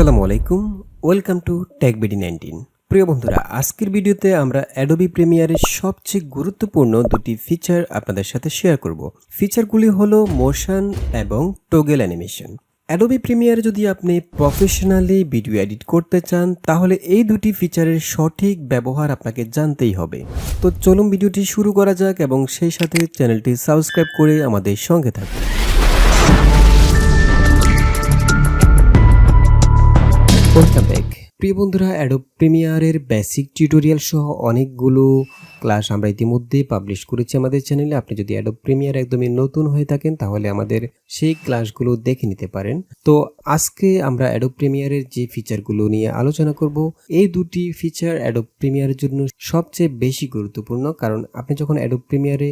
আসসালামু আলাইকুম, welcome to TechBD 19। প্রিয় বন্ধুরা, আজকের ভিডিওতে আমরা অ্যাডোবি প্রিমিয়ারের সবচেয়ে গুরুত্বপূর্ণ দুটি ফিচার আপনাদের সাথে শেয়ার করব। ফিচারগুলি হলো মোশন এবং টগল অ্যানিমেশন। অ্যাডোবি প্রিমিয়ারে যদি আপনি প্রফেশনালি ভিডিও এডিট করতে চান তাহলে এই দুটি ফিচারের সঠিক ব্যবহার আপনাকে জানতেই হবে। তো চলুন ভিডিওটি শুরু করা যাক এবং সেই সাথে চ্যানেলটি সাবস্ক্রাইব করে আমাদের সঙ্গে থাকুন। Welcome back. প্রিয় বন্ধুরা, অ্যাডোব প্রিমিয়ারের বেসিক টিউটোরিয়াল সহ অনেকগুলো ক্লাস আমরা ইতিমধ্যে পাবলিশ করেছি আমাদের চ্যানেলে। আপনি যদি অ্যাডোব প্রিমিয়ার একদমই নতুন হয়ে থাকেন তাহলে আমাদের সেই ক্লাসগুলো দেখে নিতে পারেন। তো আজকে আমরা অ্যাডোব প্রিমিয়ারের যে ফিচারগুলো নিয়ে আলোচনা করব, এই দুটি ফিচার অ্যাডোব প্রিমিয়ারের জন্য সবচেয়ে বেশি গুরুত্বপূর্ণ, কারণ আপনি যখন অ্যাডোব প্রিমিয়ারে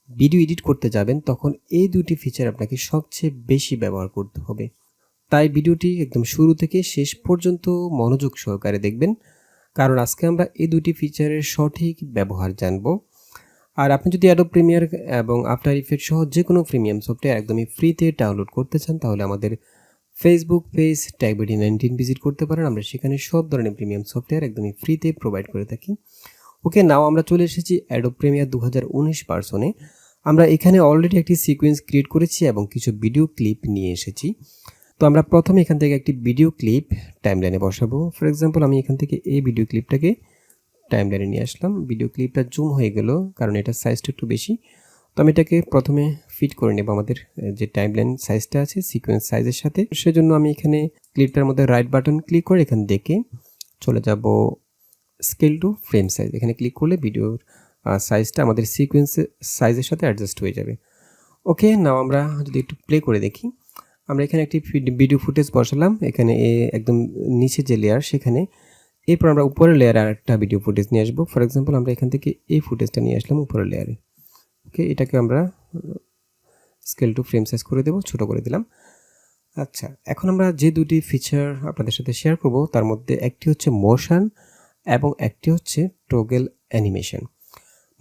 ভিডিও এডিট করতে যাবেন তখন এই দুটি ফিচার আপনাকে সবচেয়ে বেশি ব্যবহার করতে হবে। তাই ভিডিওটি একদম শুরু থেকে শেষ পর্যন্ত মনোযোগ সহকারে দেখবেন, কারণ আজকে আমরা এই দুটি ফিচারের সঠিক ব্যবহার জানব। আর আপনি যদি অ্যাডোব প্রিমিয়ার এবং আফটার ইফেক্ট সহ যে কোনো প্রিমিয়াম সফটওয়্যার একদমই ফ্রিতে ডাউনলোড করতে চান তাহলে আমাদের ফেসবুক পেজ টেকবিডি19 ভিজিট করতে পারেন। আমরা সেখানে সব ধরনের প্রিমিয়াম সফটওয়্যার একদমই ফ্রিতে প্রোভাইড করে থাকি। ওকে, নাও আমরা চলে এসেছি অ্যাডোব প্রিমিয়ার 2019 ভার্সনে। আমরা এখানে অলরেডি একটি সিকোয়েন্স ক্রিয়েট করেছি এবং কিছু ভিডিও ক্লিপ নিয়ে এসেছি। তো আমরা প্রথমে এখান থেকে একটি ভিডিও ক্লিপ টাইমলাইনে বসাবো। ফর এক্সাম্পল, আমি এখান থেকে এই ভিডিও ক্লিপটাকে টাইমলাইনে নিয়ে আসলাম। ভিডিও ক্লিপটা জুম হয়ে গেল কারণ এটা সাইজটা একটু বেশি। তো আমি এটাকে প্রথমে ফিট করে নেব আমাদের যে টাইমলাইন সাইজটা আছে সিকোয়েন্স সাইজের সাথে। সেজন্য আমি এখানে ক্লিপটার মধ্যে রাইট বাটন ক্লিক করে এখান থেকে চলে যাব স্কেল টু ফ্রেম সাইজ। এখানে ক্লিক করলে ভিডিওর সাইজটা আমাদের সিকোয়েন্স সাইজের সাথে অ্যাডজাস্ট হয়ে যাবে। ওকে, নাও আমরা যদি একটু প্লে করে দেখি। আমরা এখানে একটি ভিডিও ফুটেজ বসালাম, এখানে একদম নিচে যে লেয়ার সেখানে। এরপর আমরা উপরের লেয়ারে আর একটা ভিডিও ফুটেজ নিয়ে আসবো। ফর এক্সাম্পল, আমরা এখান থেকে এই ফুটেজটা নিয়ে আসলাম উপরের লেয়ারে। ওকে, এটাকে আমরা স্কেল টু ফ্রেম সাইজ করে দেবো, ছোটো করে দিলাম। আচ্ছা, এখন আমরা যে দুটি ফিচার আপনাদের সাথে শেয়ার করব তার মধ্যে একটি হচ্ছে মোশন এবং একটি হচ্ছে টগল অ্যানিমেশন।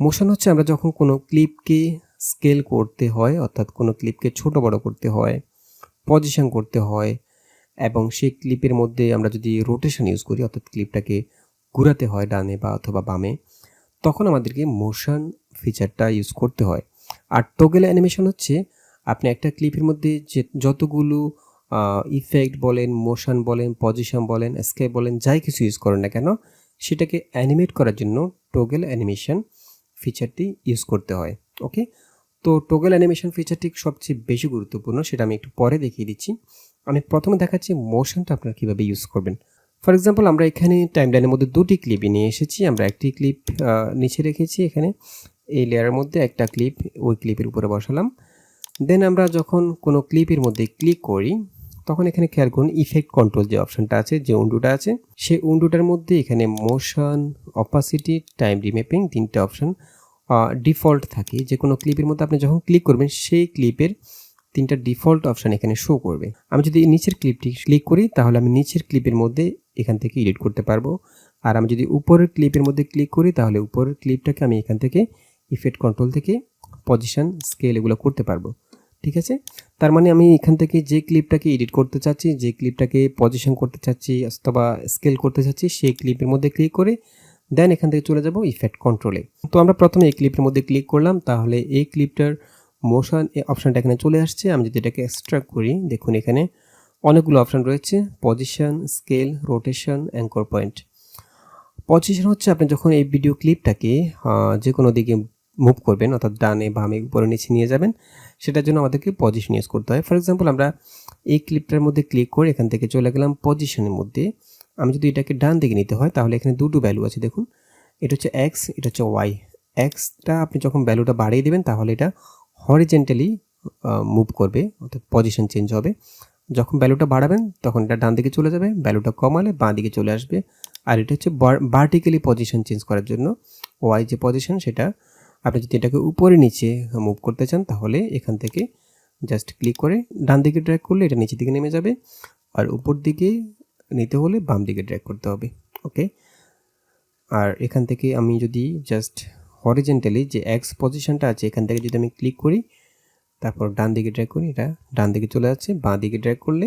মোশন হচ্ছে আমরা যখন কোনো ক্লিপকে স্কেল করতে হয়, অর্থাৎ কোনো ক্লিপকে ছোট বড় করতে হয়, পজিশন করতে হয়, এবং সেই ক্লিপের মধ্যে আমরা যদি রোটেশন ইউজ করি, অর্থাৎ ক্লিপটাকে ঘুরাতে হয় ডানে বা অথবা বামে, তখন আমাদেরকে মোশন ফিচারটা ইউজ করতে হয়। আর টগল অ্যানিমেশন হচ্ছে আপনি একটা ক্লিপের মধ্যে যে যতগুলো ইফেক্ট বলেন, মোশন বলেন, পজিশন বলেন, স্কেপ বলেন, যাই কিছু ইউজ করেন না কেন সেটাকে অ্যানিমেট করার জন্য টগল অ্যানিমেশন ফিচারটি ইউজ করতে হয়। ওকে, তো টগল অ্যানিমেশন ফিচারটি সবচেয়ে বেশি গুরুত্বপূর্ণ, সেটা আমি একটু পরে দেখিয়ে দিচ্ছি। আমি প্রথমে দেখাচ্ছি মোশনটা আপনারা কীভাবে ইউজ করবেন। ফর এক্সাম্পল, আমরা এখানে টাইমলাইনের মধ্যে দুটি ক্লিপই নিয়ে এসেছি। আমরা একটি ক্লিপ নিচে রেখেছি, এখানে এই লেয়ারের মধ্যে একটা ক্লিপ ওই ক্লিপের উপরে বসালাম। দেন আমরা যখন কোনো ক্লিপের মধ্যে ক্লিক করি তখন এখানে খেয়াল করুন ইফেক্ট কন্ট্রোল যে অপশানটা আছে, যে উন্ডুটা আছে, সেই উন্ডুটার মধ্যে এখানে মোশন, অপাসিটি, টাইম রিম্যাপিং তিনটা অপশান ডিফল্ট থাকে। যে কোনো ক্লিপের মধ্যে আপনি যখন ক্লিক করবেন সেই ক্লিপের তিনটা ডিফল্ট অপশান এখানে শো করবে। আমি যদি নিচের ক্লিপটি ক্লিক করি তাহলে আমি নিচের ক্লিপের মধ্যে এখান থেকে এডিট করতে পারবো। আর আমি যদি উপরের ক্লিপের মধ্যে ক্লিক করি তাহলে উপরের ক্লিপটাকে আমি এখান থেকে ইফেক্ট কন্ট্রোল থেকে পজিশন, স্কেল এগুলো করতে পারবো। ঠিক আছে, তার মানে আমি এখান থেকে যে ক্লিপটাকে এডিট করতে চাচ্ছি, যে ক্লিপটাকে পজিশন করতে চাচ্ছি অথবা স্কেল করতে চাচ্ছি, সেই ক্লিপের মধ্যে ক্লিক করে দেন এখান থেকে চলে যাব ইফেক্ট কন্ট্রোলে। তো আমরা প্রথমে এই ক্লিপের মধ্যে ক্লিক করলাম, তাহলে এই ক্লিপটার মোশন অপশানটা এখানে চলে আসছে। আমি যদি এটাকে এক্সট্রাক্ট করি, দেখুন এখানে অনেকগুলো অপশান রয়েছে, position, scale, rotation, anchor point. Position হচ্ছে আপনি যখন এই ভিডিও ক্লিপটাকে যে কোনো দিকে মুভ করবেন, অর্থাৎ ডানে বামে উপরে নিচে নিয়ে যাবেন, সেটার জন্য আমাদেরকে পজিশন ইউজ করতে হয়। ফর এক্সাম্পল, আমরা এই ক্লিপটার মধ্যে ক্লিক করে এখান থেকে চলে গেলাম পজিশনের মধ্যে। আমি যদি এটাকে ডান দিকে নিতে হয় তাহলে এখানে দুটো ভ্যালু আছে, দেখুন এটা হচ্ছে এক্স, এটা হচ্ছে ওয়াই। এক্সটা আপনি যখন ভ্যালুটা বাড়িয়ে দেবেন তাহলে এটা হরিজেন্টালি মুভ করবে, অর্থাৎ পজিশন চেঞ্জ হবে। যখন ভ্যালুটা বাড়াবেন তখন এটা ডান দিকে চলে যাবে, ভ্যালুটা কমালে বাঁ দিকে চলে আসবে। আর এটা হচ্ছে ভার্টিক্যালি পজিশন চেঞ্জ করার জন্য ওয়াই যে পজিশন, সেটা আপনি যদি এটাকে উপরে নিচে মুভ করতে চান তাহলে এখান থেকে জাস্ট ক্লিক করে ডান দিকে ড্র্যাগ করলে এটা নিচের দিকে নেমে যাবে, আর উপর দিকে নিতে হলে বাম দিকে ড্র্যাগ করতে হবে। ওকে, আর এখান থেকে আমি যদি জাস্ট হরিজেন্টালি যে এক্স পজিশনটা আছে এখান থেকে যদি আমি ক্লিক করি তারপর ডান দিকে ড্র্যাগ করি, এটা ডান দিকে চলে যাচ্ছে, বাঁ দিকে ড্র্যাগ করলে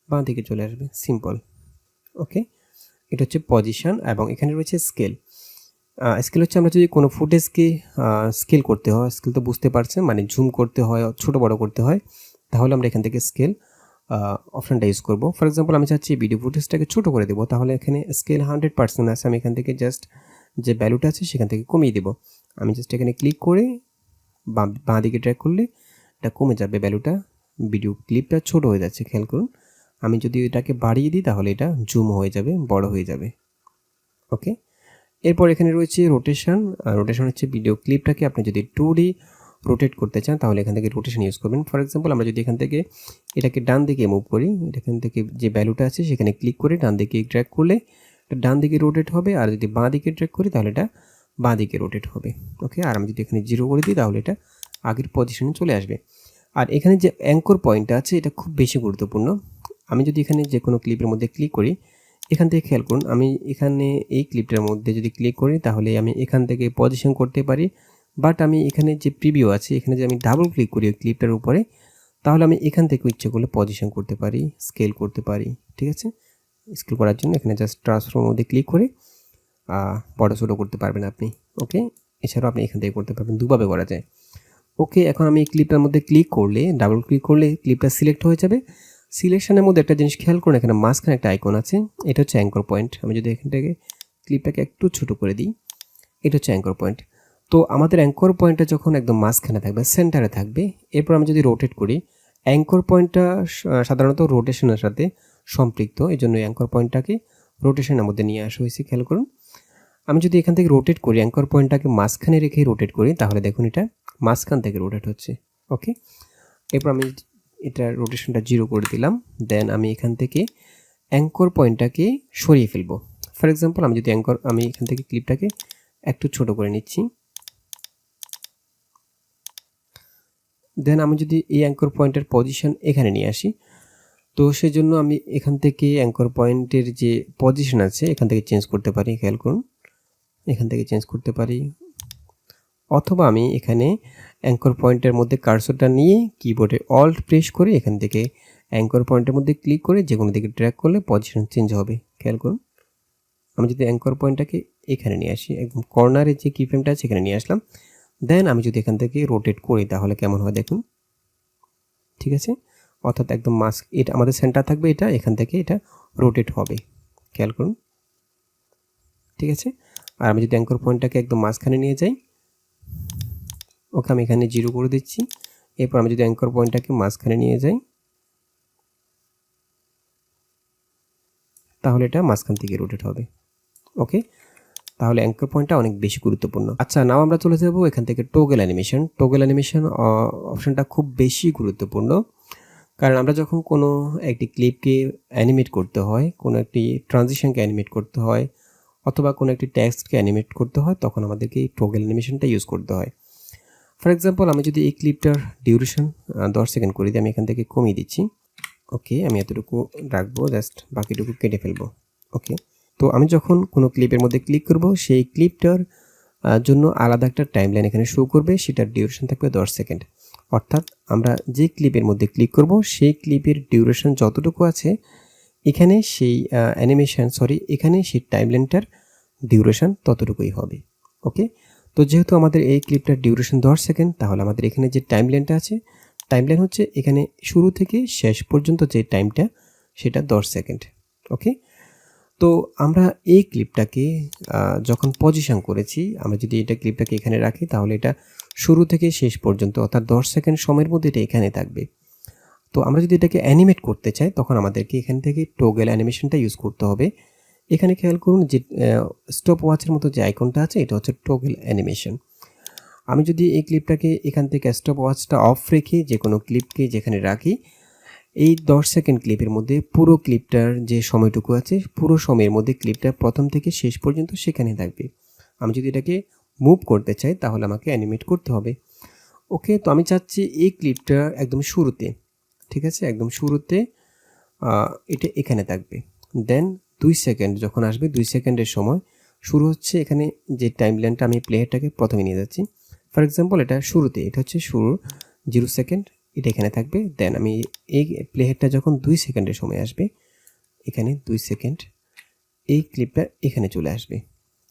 বাঁ দিকে চলে আসবে। সিম্পল। ওকে, এটা হচ্ছে পজিশন এবং এখানে রয়েছে স্কেল। স্কেল হচ্ছে আমরা যদি কোনো ফুটেজকে স্কেল করতে হয়, স্কেল তো বুঝতে পারছেন, মানে জুম করতে হয়, ছোট বড় করতে হয়, তাহলে আমরা এখান থেকে স্কেল অপশানটা ইউজ করব। ফর এক্সাম্পল আমি চাচ্ছি ভিডিও ফুটেজটাকে ছোটো করে দেবো, তাহলে এখানে স্কেল 100% আছে, আমি এখান থেকে জাস্ট যে ভ্যালুটা আছে সেখান থেকে কমিয়ে দেবো। আমি জাস্ট এখানে ক্লিক করে বাঁ দিকে ড্র্যাগ করলে এটা কমে যাবে ভ্যালুটা, ভিডিও ক্লিপটা ছোট হয়ে যাচ্ছে, খেয়াল করুন। আমি যদি এটাকে বাড়িয়ে দিই তাহলে এটা জুম হয়ে যাবে, বড় হয়ে যাবে। ওকে, এরপর এখানে রয়েছে রোটেশন। রোটেশন হচ্ছে ভিডিও ক্লিপটাকে আপনি যদি 2D রোটেট করতে চান তাহলে এখান থেকে রোটেশন ইউজ করবেন। ফর এক্সাম্পল আমরা যদি এখান থেকে এটাকে ডান দিকে মুভ করি, এখান থেকে যে ভ্যালুটা আছে সেখানে ক্লিক করে ডান দিকে ড্র্যাগ করলে এটা ডান দিকে রোটেট হবে, আর যদি বাঁ দিকে ড্র্যাগ করি তাহলে এটা বাঁ দিকে রোটেট হবে। ওকে, আর আমি যদি এখানে 0 করে দিই তাহলে এটা আগের পজিশনে চলে আসবে। আর এখানে যে অ্যাঙ্কর পয়েন্টটা আছে এটা খুব বেশি গুরুত্বপূর্ণ। আমি যদি এখানে যে কোনো ক্লিপের মধ্যে ক্লিক করি, এখান থেকে খেয়াল করুন, আমি এখানে এই ক্লিপটার মধ্যে যদি ক্লিক করি তাহলে আমি এখান থেকে পজিশন করতে পারি, বাট আমি এখানে যে প্রিভিউ আছে এখানে যে আমি ডাবল ক্লিক করি ওই ক্লিপটার উপরে, তাহলে আমি এখান থেকে ইচ্ছে করলে পজিশন করতে পারি, স্কেল করতে পারি। ঠিক আছে, স্কেল করার জন্য এখানে জাস্ট ট্রান্সফর্মের মধ্যে ক্লিক করে বড় ছোটো করতে পারবেন আপনি। ওকে, এছাড়াও আপনি এখান থেকে করতে পারবেন, দুভাবে করা যায়। ওকে, এখন আমি এই ক্লিপটার মধ্যে ক্লিক করলে, ডাবল ক্লিক করলে ক্লিপটা সিলেক্ট হয়ে যাবে। সিলেকশনের মধ্যে একটা জিনিস খেয়াল করুন, এখানে মাঝখানে একটা আইকন আছে, এটা হচ্ছে অ্যাঙ্কর পয়েন্ট। আমি যদি এখান থেকে ক্লিপটাকে একটু ছোট করে দিই, এটা হচ্ছে অ্যাঙ্কর পয়েন্ট। তো আমাদের অ্যাঙ্কর পয়েন্টটা যখন একদম মাঝখানে থাকবে, সেন্টারে থাকবে, এরপর আমি যদি রোটেট করি, অ্যাঙ্কর পয়েন্টটা সাধারণত রোটেশনের সাথে সম্পৃক্ত, এই জন্য অ্যাঙ্কর পয়েন্টটাকে রোটেশনের মধ্যে নিয়ে আসা হয়েছে, খেয়াল করুন। আমি যদি এখান থেকে রোটেট করি, অ্যাঙ্কর পয়েন্টটাকে মাঝখানে রেখে রোটেট করি, তাহলে দেখুন এটা মাঝখান থেকে রোটেট হচ্ছে। ওকে, এরপর আমি এটা রোটেশনটা 0 করে দিলাম। দেন আমি এখান থেকে অ্যাঙ্কর পয়েন্টটাকে সরিয়ে ফেলবো। ফর এক্সাম্পল আমি যদি আমি এখান থেকে ক্লিপটাকে একটু ছোট করে নিচ্ছি। দেন আমি যদি এই অ্যাঙ্কর পয়েন্টের পজিশন এখানে নিয়ে আসি, তো সেজন্য আমি এখান থেকে অ্যাঙ্কর পয়েন্টের যে পজিশন আছে এখান থেকে চেঞ্জ করতে পারি, খেয়াল করুন, এখান থেকে চেঞ্জ করতে পারি। অথবা আমি এখানে অ্যাঙ্কর পয়েন্টের মধ্যে কার্সরটা নিয়ে কিবোর্ডে অল্ট প্রেস করে এখান থেকে অ্যাঙ্কর পয়েন্টের মধ্যে ক্লিক করে যে কোনো দিকে ড্র্যাগ করলে পজিশন চেঞ্জ হবে, খেয়াল করুন। আমি যদি অ্যাঙ্কর পয়েন্টটাকে এখানে নিয়ে আসি, একদম কর্নারে যে কিফ্রেমটা আছে এখানে নিয়ে আসলাম, দেন আমি যদি এখান থেকে রোটেট করি তাহলে কেমন হয় দেখুন। ঠিক আছে, অর্থাৎ একদম এটা আমাদের সেন্টার থাকবে, এটা এখান থেকে এটা রোটেট হবে, খেয়াল করুন। ঠিক আছে, আর আমি যদি অ্যাঙ্কর পয়েন্টটাকে একদম মাঝখানে নিয়ে যাই, ওকে, আমি এখানে 0 করে দিচ্ছি। এরপর আমি যদি অ্যাঙ্কর পয়েন্টটাকে মাঝখানে নিয়ে যাই তাহলে এটা মাঝখান থেকে রোটেট হবে। ওকে, তাহলে অ্যাঙ্কর পয়েন্টটা অনেক বেশি গুরুত্বপূর্ণ। আচ্ছা, নাও আমরা চলে যাব এখান থেকে টোগল অ্যানিমেশন। টোগল অ্যানিমেশন অপশনটা খুব বেশি গুরুত্বপূর্ণ, কারণ আমরা যখন কোনো একটি ক্লিপকে অ্যানিমেট করতে হয়, কোনো একটি ট্রানজিশনকে অ্যানিমেট করতে হয়, অথবা কোনো একটি টেক্সটকে অ্যানিমেট করতে হয়, তখন আমাদেরকে এই টোগল অ্যানিমেশনটা ইউজ করতে হয়। ফর এক্সাম্পল আমি যদি এই ক্লিপটার ডিউরেশন 10 সেকেন্ড করে দিই, আমি এখান থেকে কমিয়ে দিচ্ছি। ওকে, আমি এতটুকু রাখবো, জাস্ট বাকিটুকু কেটে ফেলবো। ওকে, তো আমি যখন কোনো ক্লিপের মধ্যে ক্লিক করব, সেই ক্লিপটার জন্য আলাদা একটা টাইমলাইন এখানে শো করবে, সেটার ডিউরেশন থাকবে 10 সেকেন্ড। অর্থাৎ আমরা যে ক্লিপের মধ্যে ক্লিক করব সেই ক্লিপের ডিউরেশন যতটুকু আছে এখানে সেই এখানে সেই টাইমলাইনটার ডিউরেশন ততটুকুই হবে। ওকে, তো যেহেতু আমাদের এই ক্লিপটার ডিউরেশন 10 সেকেন্ড, তাহলে আমাদের এখানে যে টাইমলাইনটা আছে, টাইমলাইন হচ্ছে এখানে শুরু থেকে শেষ পর্যন্ত যে টাইমটা সেটা 10 সেকেন্ড। ওকে, তো আমরা এই ক্লিপটাকে যখন পজিশন করেছি, আমরা যদি এটা ক্লিপটাকে এখানে রাখি তাহলে এটা শুরু থেকে শেষ পর্যন্ত অর্থাৎ 10 সেকেন্ড সময়ের মধ্যে এটা এখানে থাকবে। তো আমরা যদি এটাকে অ্যানিমেট করতে চাই তখন আমাদেরকে এখান থেকে টোগল অ্যানিমেশনটা ইউজ করতে হবে। এখানে খেয়াল করুন যে স্টপ ওয়াচের মতো যে আইকনটা আছে এটা হচ্ছে টোগল অ্যানিমেশন। আমি যদি এই ক্লিপটাকে এখান থেকে স্টপ ওয়াচটা অফ রেখে যে কোনো ক্লিপকে যেখানে রাখি, এই 10 সেকেন্ড ক্লিপের মধ্যে পুরো ক্লিপটার যে সময়টুকু আছে পুরো সময়ের মধ্যে ক্লিপটা প্রথম থেকে শেষ পর্যন্ত সেখানে থাকবে। আমি যদি এটাকে মুভ করতে চাই তাহলে আমাকে অ্যানিমেট করতে হবে। ওকে, তো আমি চাচ্ছি এই ক্লিপটা একদম শুরুতে, ঠিক আছে, একদম শুরুতে এটা এখানে থাকবে। দেন 2 সেকেন্ড যখন আসবে, 2 সেকেন্ডের সময় শুরু হচ্ছে, এখানে যে টাইমলাইনটা আমি প্লেয়ারটাকে প্রথমে নিয়ে যাচ্ছি। ফর এক্সাম্পল এটা শুরুতে, এটা হচ্ছে শুরু 0 সেকেন্ড, এটা এখানে থাকবে। দেন আমি এই প্লেয়ারটা যখন 2 সেকেন্ডের সময় আসবে, এখানে 2 সেকেন্ড এই ক্লিপটা এখানে চলে আসবে।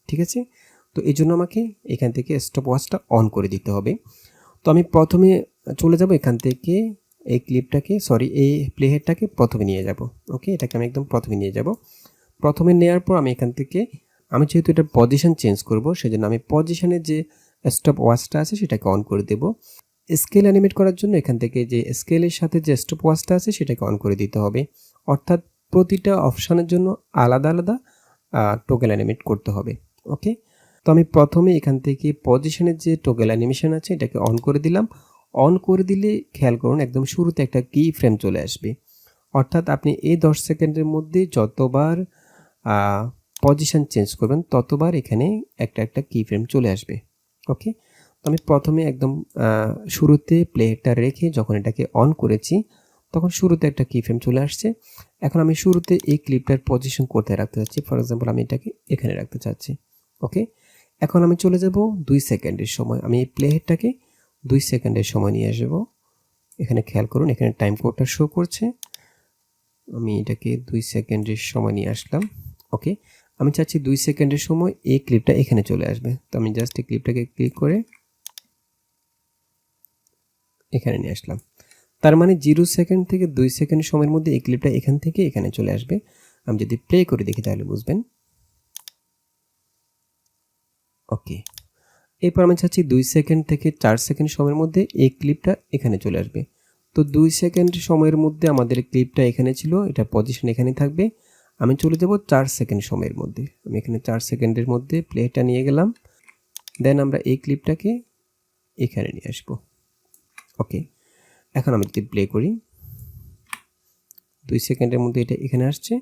ঠিক আছে, তো এই জন্য আমাকে এখান থেকে স্টপ ওয়াচটা অন করে দিতে হবে। তো আমি প্রথমে চলে যাব এখান থেকে এই ক্লিপটাকে এই প্লেহেডটাকে প্রথমে নিয়ে যাব। ওকে, এটাকে আমি একদম প্রথমে নিয়ে যাব। প্রথমে নেওয়ার পর আমি এখান থেকে আমি যেহেতু এটা পজিশন চেঞ্জ করব, সেজন্য আমি পজিশনের যে স্টপ ওয়াচটা আছে সেটাকে অন করে দেব। স্কেল অ্যানিমেট করার জন্য এখান থেকে যে স্কেলের সাথে যে স্টপ ওয়াচটা আছে সেটাকে অন করে দিতে হবে। অর্থাৎ প্রতিটা অপশানের জন্য আলাদা আলাদা টোগেল অ্যানিমেট করতে হবে। ওকে, তো আমি প্রথমে এখান থেকে পজিশনের যে টোগেল অ্যানিমেশন আছে এটাকে অন করে দিলাম। অন করে দিলে খেয়াল করুন একদম শুরুতে একটা কি ফ্রেম চলে আসবে। অর্থাৎ আপনি এই 10 সেকেন্ডের মধ্যে যতবার পজিশন চেঞ্জ করবেন ততবার এখানে একটা একটা কি ফ্রেম চলে আসবে। ওকে, তো আমি প্রথমে একদম শুরুতে প্লেটা রেখে যখন এটাকে অন করেছি তখন শুরুতে একটা কি ফ্রেম চলে আসছে। এখন আমি শুরুতে এই ক্লিপটার পজিশন কোথায় রাখতে চাচ্ছি, ফর এক্সাম্পল আমি এটাকে এখানে রাখতে চাচ্ছি। ওকে, এখন আমি চলে যাব 2 সেকেন্ডের সময়। আমি এই প্লেহেডটাকে 2 সেকেন্ডের সময় নিয়ে আসব। এখানে খেয়াল করুন এখানে টাইম কোডটা শো করছে। আমি এটাকে 2 সেকেন্ডের সময় নিয়ে আসলাম। ওকে, আমি চাচ্ছি 2 সেকেন্ডের সময় এই ক্লিপটা এখানে চলে আসবে। তো আমি জাস্ট এই ক্লিপটাকে ক্লিক করে এখানে নিয়ে আসলাম। তার মানে 0 সেকেন্ড থেকে 2 সেকেন্ড সময়ের মধ্যে এই ক্লিপটা এখান থেকে এখানে চলে আসবে। আমি যদি প্লে করে দেখি তাহলে বুঝবেন। ওকে, এরপর আমি চাচ্ছি 2 সেকেন্ড থেকে 4 সেকেন্ড সময়ের মধ্যে এই ক্লিপটা এখানে চলে আসবে। তো 2 সেকেন্ড সময়ের মধ্যে আমাদের ক্লিপটা এখানে ছিল, এটা পজিশন এখানে থাকবে। আমি চলে যাব 4 সেকেন্ড সময়ের মধ্যে। আমি এখানে 4 সেকেন্ডের মধ্যে প্লেটা নিয়ে গেলাম। দেন আমরা এই ক্লিপটাকে এখানে নিয়ে আসব। ওকে, এখন আমি যদি প্লে করি 2 সেকেন্ডের মধ্যে এটা এখানে আসছে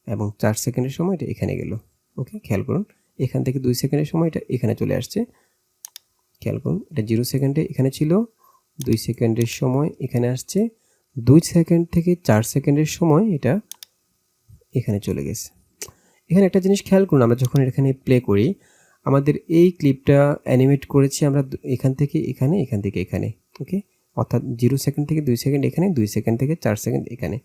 এবং 4 সেকেন্ডের সময় এটা এখানে গেল। ওকে, খেয়াল করুন এখান থেকে 2 সেকেন্ডের সময় এটা এখানে চলে আসছে। খেয়াল করুন এটা 0 সেকেন্ডে এখানে ছিল, 2 সেকেন্ডের সময় এখানে আসছে, 2 সেকেন্ড থেকে 4 সেকেন্ডের সময় এটা এখানে চলে গেছে। এখানে একটা জিনিস খেয়াল করুন, আমরা যখন এখানে প্লে করি আমাদের এই ক্লিপটা অ্যানিমেট করেছি আমরা এখান থেকে এখানে, এখান থেকে এখানে। ওকে, অর্থাৎ 0 সেকেন্ড থেকে 2 সেকেন্ড এখানে, 2 সেকেন্ড থেকে 4 সেকেন্ড এখানে।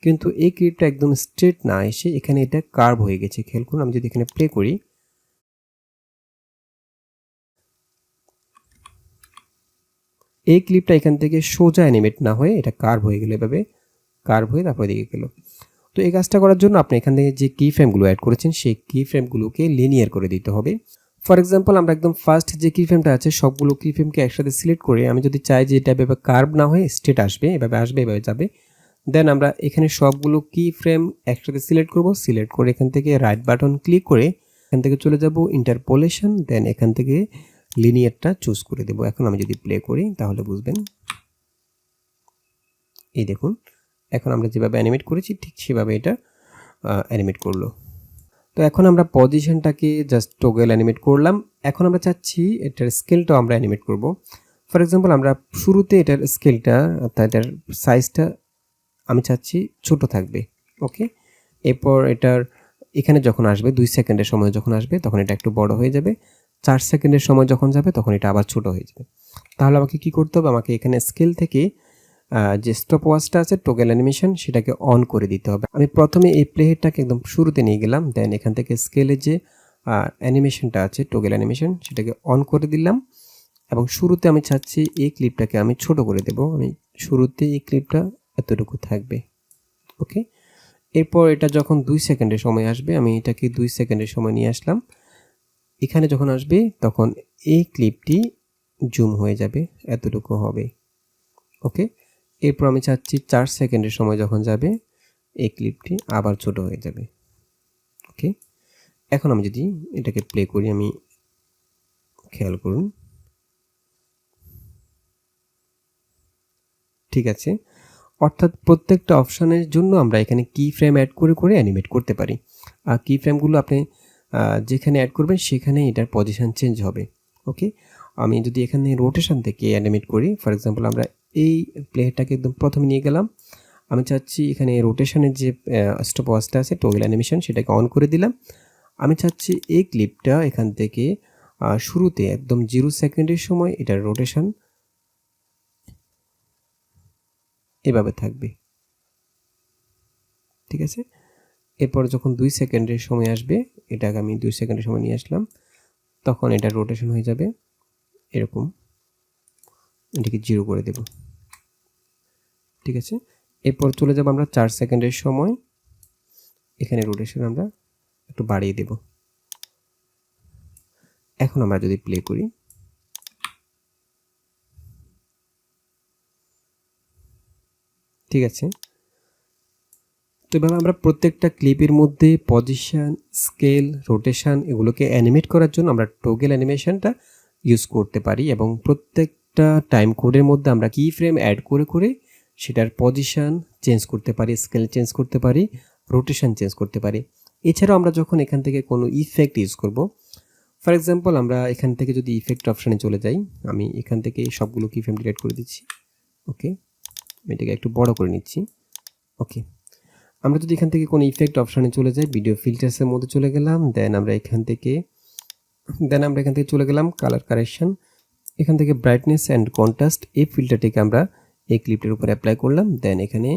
কিন্তু এই ক্লিপটা একদম স্ট্রেট না এসে এখানে এটা কার্ভ হয়ে গেছে। খেয়াল করুন আমি যদি এখানে প্লে করি এই ক্লিপটা এখান থেকে সোজা অ্যানিমেট না হয়ে এটা কার্ভ হয়ে গেল, এভাবে কার্ভ হয়ে তারপরে দিকে গেল। তো এই কাজটা করার জন্য আপনি এখান থেকে যে কি ফ্রেমগুলো অ্যাড করেছেন সেই কি ফ্রেমগুলোকে লিনিয়ার করে দিতে হবে। ফর এক্সাম্পল আমরা একদম ফার্স্ট যে কি ফ্রেমটা আছে সবগুলো কি ফ্রেমকে একসাথে সিলেক্ট করে আমি যদি চাই যে এটা এভাবে কার্ভ না হয়ে স্ট্রেট আসবে, এভাবে আসবে, এভাবে যাবে, দেন আমরা এখানে সবগুলো কি ফ্রেম একসাথে সিলেক্ট করব। সিলেক্ট করে এখান থেকে রাইট বাটন ক্লিক করে এখান থেকে চলে যাব ইন্টারপোলেশন, দেন এখান থেকে লিনিয়ারটা চুজ করে দেব। এখন আমি যদি প্লে করি তাহলে বুঝবেন। এই দেখুন এখন আমরা যেভাবে অ্যানিমেট করেছি ঠিক সেভাবে এটা অ্যানিমেট করলো। তো এখন আমরা পজিশনটাকে জাস্ট টোগল অ্যানিমেট করলাম। এখন আমরা চাচ্ছি এটার স্কেলটাও আমরা অ্যানিমেট করব। ফর এক্সাম্পল আমরা শুরুতে এটার স্কেলটা অর্থাৎ এটার সাইজটা আমি চাচ্ছি ছোট থাকবে। ওকে, এরপর এটার এখানে যখন আসবে 2 সেকেন্ডের সময় যখন আসবে তখন এটা একটু বড় হয়ে যাবে, 4 সেকেন্ডের সময় যখন যাবে তখন এটা আবার ছোট হয়ে যাবে। তাহলে আমাকে কি করতে হবে, আমাকে এখানে স্কেল থেকে যে স্টপ ওয়াচটা আছে টোগল অ্যানিমেশন সেটাকে অন করে দিতে হবে। আমি প্রথমে এই প্লেহেডটাকে একদম শুরুতে নিয়ে গেলাম, দেন এখান থেকে স্কেলে যে অ্যানিমেশনটা আছে টোগল অ্যানিমেশন সেটাকে অন করে দিলাম এবং শুরুতে আমি চাচ্ছি এই ক্লিপটাকে আমি ছোট করে দেব। আমি শুরুতে এই ক্লিপটা এতটুকু থাকবে। ওকে, এরপর এটা যখন 2 সেকেন্ডের সময় আসবে আমি এটাকে 2 সেকেন্ডের সময় নিয়ে আসলাম। এখানে যখন আসবে তখন এই ক্লিপটি জুম হয়ে যাবে, এতটুকু হবে। ওকে, এরপর আমি চাচ্ছি 4 সেকেন্ডের সময় যখন যাবে এই ক্লিপটি আবার ছোট হয়ে যাবে। ওকে, এখন আমি যদি এটাকে প্লে করি, আমি খেয়াল করুন ঠিক আছে। অর্থাৎ প্রত্যেকটা অপশানের জন্য আমরা এখানে কি ফ্রেম অ্যাড করে করে অ্যানিমেট করতে পারি। আর কি ফ্রেমগুলো আপনি যেখানে অ্যাড করবেন সেখানে এটার পজিশন চেঞ্জ হবে। ওকে, আমি যদি এখানে রোটেশন থেকে অ্যানিমেট করি, ফর এক্সাম্পল আমরা এই প্লেটাকে একদম প্রথমে নিয়ে গেলাম, আমি চাচ্ছি এখানে রোটেশনের যে স্টপ ওয়াচটা আছে টোগল অ্যানিমেশন সেটাকে অন করে দিলাম। আমি চাচ্ছি এই ক্লিপটা এখান থেকে শুরুতে একদম 0 সেকেন্ডের সময় এটার রোটেশন এভাবে থাকবে। ঠিক আছে, এরপর যখন 2 সেকেন্ডের সময় আসবে, এটাকে আমি 2 সেকেন্ডের সময় নিয়ে আসলাম, তখন এটা রোটেশন হয়ে যাবে এরকম। এটাকে 0 করে দেব। ঠিক আছে, এরপর চলে যাব আমরা 4 সেকেন্ডের সময়, এখানে রোটেশন আমরা একটু বাড়িয়ে দেব। এখন আমরা যদি প্লে করি, ঠিক আছে। তো এভাবে আমরা প্রত্যেকটা ক্লিপের মধ্যে পজিশন, স্কেল, রোটেশন এগুলোকে অ্যানিমেট করার জন্য আমরা টগল অ্যানিমেশনটা ইউজ করতে পারি, এবং প্রত্যেকটা টাইম কোডের মধ্যে আমরা কি ফ্রেম অ্যাড করে করে সেটার পজিশন চেঞ্জ করতে পারি, স্কেল চেঞ্জ করতে পারি, রোটেশন চেঞ্জ করতে পারি। এছাড়াও আমরা যখন এখান থেকে কোনো ইফেক্ট ইউজ করব, ফর এক্সাম্পল আমরা এখান থেকে যদি ইফেক্ট অপশানে চলে যাই, আমি এখান থেকে সবগুলো কি ফ্রেম ডিলিট করে দিচ্ছি। ওকে, এটাকে একটু বড় করে নিচ্ছি। ওকে, আমরা যদি এখান থেকে কোনো ইফেক্ট অপশানে চলে যাই, ভিডিও ফিল্টার্সের মধ্যে চলে গেলাম, দেন আমরা এখান থেকে চলে গেলাম কালার কারেকশন, এখান থেকে ব্রাইটনেস অ্যান্ড কন্ট্রাস্ট এই ফিল্টারটিকে আমরা এই ক্লিপটির উপরে অ্যাপ্লাই করলাম। দেন এখানে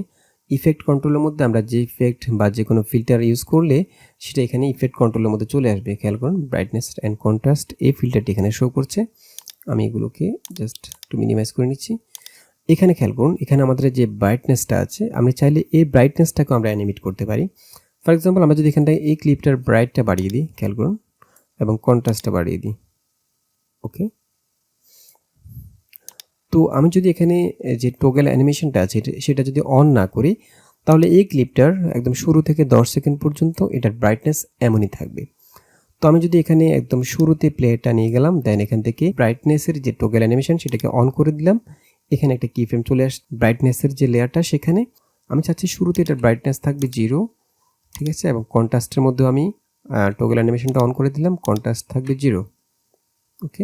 ইফেক্ট কন্ট্রোলের মধ্যে আমরা যে ইফেক্ট বা যে কোনো ফিল্টার ইউজ করলে সেটা এখানে ইফেক্ট কন্ট্রোলের মধ্যে চলে আসবে। খেয়াল করুন, ব্রাইটনেস অ্যান্ড কন্ট্রাস্ট এই ফিল্টারটি এখানে শো করছে। আমি এগুলোকে জাস্ট একটু মিনিমাইজ করে নিচ্ছি। এখানে খেয়াল করুন, এখানে আমাদের যে ব্রাইটনেসটা আছে, আমরা চাইলে এই ব্রাইটনেসটাকে আমরা অ্যানিমেট করতে পারি। ফর এক্সাম্পল আমরা যদি এখানটায় এই ক্লিপটার ব্রাইটটা বাড়িয়ে দিই, খেয়াল করুন, এবং কন্ট্রাস্টটা বাড়িয়ে দিই। ওকে, তো আমি যদি এখানে যে টগল অ্যানিমেশনটা আছে সেটা যদি অন না করি, তাহলে এই ক্লিপটার একদম শুরু থেকে 10 সেকেন্ড পর্যন্ত এটার ব্রাইটনেস এমনই থাকবে। তো আমি যদি এখানে একদম শুরুতে প্লেটা নিয়ে গেলাম, দেন এখান থেকে ব্রাইটনেসের যে টগল অ্যানিমেশন সেটাকে অন করে দিলাম, এখানে একটা কি ফ্রেম চলে আসছে, ব্রাইটনেসের যে লেয়ারটা সেখানে আমি চাচ্ছি শুরুতে এটার ব্রাইটনেস থাকবে 0, ঠিক আছে, এবং কন্ট্রাস্টের মধ্যে আমি টগল অ্যানিমেশনটা অন করে দিলাম, কন্ট্রাস্ট থাকবে 0। ওকে,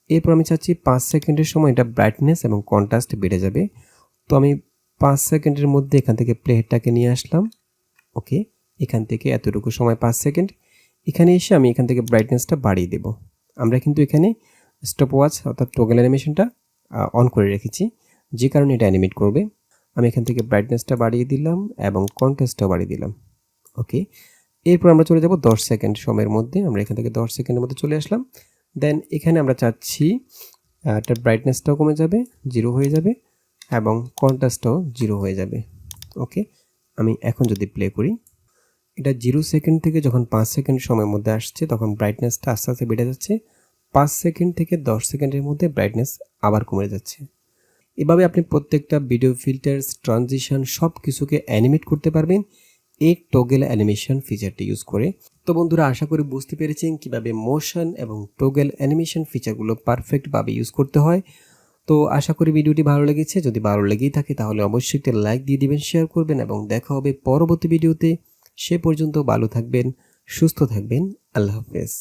এরপর আমি চাচ্ছি 5 সেকেন্ডের সময় এটা ব্রাইটনেস এবং কন্ট্রাস্ট বেড়ে যাবে। তো আমি 5 সেকেন্ডের মধ্যে এখান থেকে প্লেটাকে নিয়ে আসলাম। ওকে, এখান থেকে এতটুকু সময় 5 সেকেন্ড, এখানে এসে আমি এখান থেকে ব্রাইটনেসটা বাড়িয়ে দেব। আমরা কিন্তু এখানে স্টপ ওয়াচ অর্থাৎ টগল অ্যানিমেশনটা অন করে রেখেছি, যে কারণে এটা অ্যানিমেট করবে। আমি এখান থেকে ব্রাইটনেসটা বাড়িয়ে দিলাম এবং কন্ট্রাস্টটাও বাড়িয়ে দিলাম। ওকে, এরপর আমরা চলে যাব 10 সেকেন্ড সময়ের মধ্যে, আমরা এখান থেকে 10 সেকেন্ডের মধ্যে চলে আসলাম। দেন এখানে আমরা চাচ্ছি এটার ব্রাইটনেসটাও কমে যাবে, 0 হয়ে যাবে, এবং কন্ট্রাস্টটাও 0 হয়ে যাবে। ওকে, আমি এখন যদি প্লে করি, এটা 0 সেকেন্ড থেকে যখন 5 সেকেন্ড সময়ের মধ্যে আসছে তখন ব্রাইটনেসটা আস্তে আস্তে বেড়ে যাচ্ছে, 5 সেকেন্ড থেকে 10 সেকেন্ডের মধ্যে ব্রাইটনেস আবার কমে যাচ্ছে। এভাবে আপনি প্রত্যেকটা ভিডিও ফিল্টার্স, ট্রানজিশন সব কিছুকে অ্যানিমেট করতে পারবেন এই টগল অ্যানিমেশন ফিচারটি ইউজ করে। তো বন্ধুরা, আশা করি বুঝতে পেরেছেন কিভাবে মোশন এবং টগল অ্যানিমেশন ফিচারগুলো পারফেক্টভাবে ইউজ করতে হয়। তো আশা করি ভিডিওটি ভালো লেগেছে। যদি ভালো লেগেই থাকে তাহলে অবশ্যই একটা লাইক দিয়ে দিবেন, শেয়ার করবেন, এবং দেখা হবে পরবর্তী ভিডিওতে। সে পর্যন্ত ভালো থাকবেন, সুস্থ থাকবেন। আল্লাহ হাফেজ।